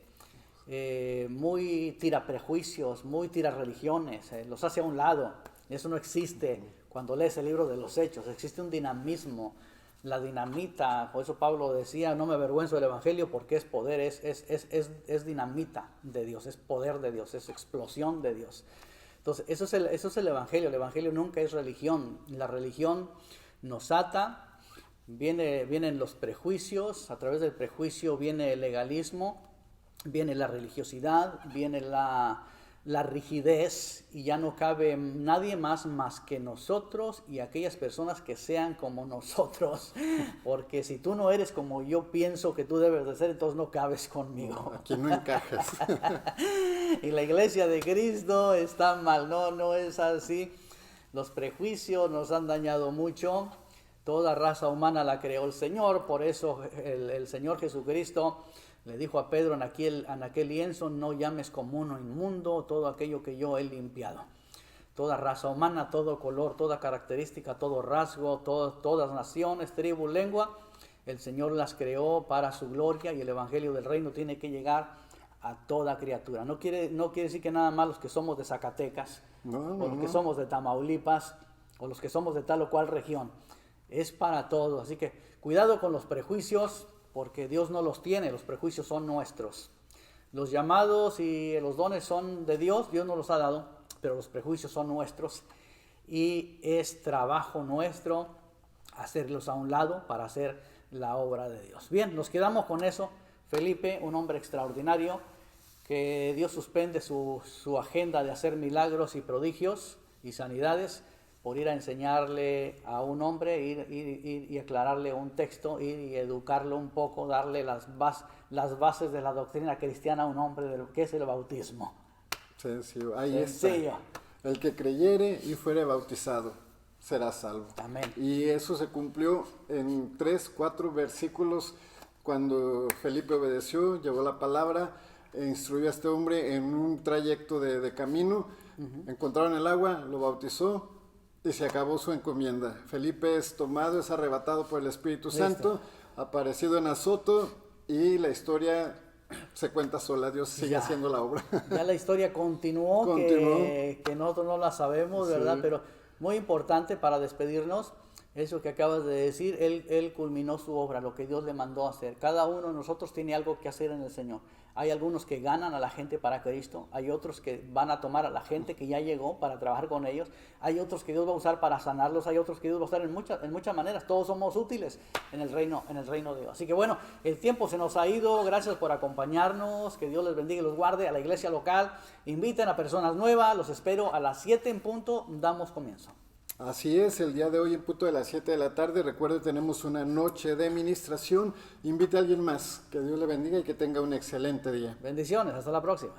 muy tira prejuicios, muy tira religiones, los hace a un lado. Eso no existe cuando lees el libro de los Hechos, existe un dinamismo, la dinamita, por eso Pablo decía, no me avergüenzo del Evangelio porque es poder, es dinamita de Dios, es poder de Dios, es explosión de Dios. Entonces, eso es el Evangelio nunca es religión, la religión nos ata, vienen los prejuicios, a través del prejuicio viene el legalismo, viene la religiosidad, viene la rigidez y ya no cabe nadie más que nosotros y aquellas personas que sean como nosotros, porque si tú no eres como yo pienso que tú debes de ser, entonces no cabes conmigo. No, aquí no encajas. Y la iglesia de Cristo está mal, no es así. Los prejuicios nos han dañado mucho, toda raza humana la creó el Señor, por eso el Señor Jesucristo le dijo a Pedro en aquel lienzo, no llames como uno inmundo todo aquello que yo he limpiado. toda raza humana, todo color, toda característica, todo rasgo, todas naciones, tribu, lengua. El Señor las creó para su gloria y el evangelio del reino tiene que llegar a toda criatura. No quiere decir que nada más los que somos de Zacatecas, o los que somos de Tamaulipas, o los que somos de tal o cual región. Es para todos. Así que cuidado con los prejuicios, porque Dios no los tiene, los prejuicios son nuestros. Los llamados y los dones son de Dios, Dios nos los ha dado, pero los prejuicios son nuestros y es trabajo nuestro hacerlos a un lado para hacer la obra de Dios. Bien, nos quedamos con eso. Felipe, un hombre extraordinario, que Dios suspende su agenda de hacer milagros y prodigios y sanidades por ir a enseñarle a un hombre, ir y aclararle un texto, ir y educarlo un poco, darle las bases de la doctrina cristiana a un hombre de lo que es el bautismo. Sencillo, ahí Sencillo. está. El que creyere y fuere bautizado será salvo. Amén. Y eso se cumplió en 3-4 versículos cuando Felipe obedeció, llevó la palabra, instruyó a este hombre en un trayecto de camino, encontraron el agua, lo bautizó y se acabó su encomienda. Felipe es tomado, es arrebatado por el Espíritu Santo, aparecido en Azoto y la historia se cuenta sola, Dios sigue haciendo la obra. Ya la historia continuó. Que nosotros no la sabemos, ¿verdad? Sí. Pero muy importante para despedirnos, eso que acabas de decir, él culminó su obra, lo que Dios le mandó a hacer. Cada uno de nosotros tiene algo que hacer en el Señor. Hay algunos que ganan a la gente para Cristo, hay otros que van a tomar a la gente que ya llegó para trabajar con ellos, hay otros que Dios va a usar para sanarlos, hay otros que Dios va a usar en muchas maneras. Todos somos útiles en el reino de Dios. Así que bueno, el tiempo se nos ha ido. Gracias por acompañarnos, que Dios les bendiga y los guarde. A la iglesia local inviten a personas nuevas, los espero a las 7 en punto, damos comienzo. Así es, el día de hoy en punto de las 7 de la tarde, recuerde, tenemos una noche de ministración. Invite a alguien más, que Dios le bendiga y que tenga un excelente día. Bendiciones, hasta la próxima.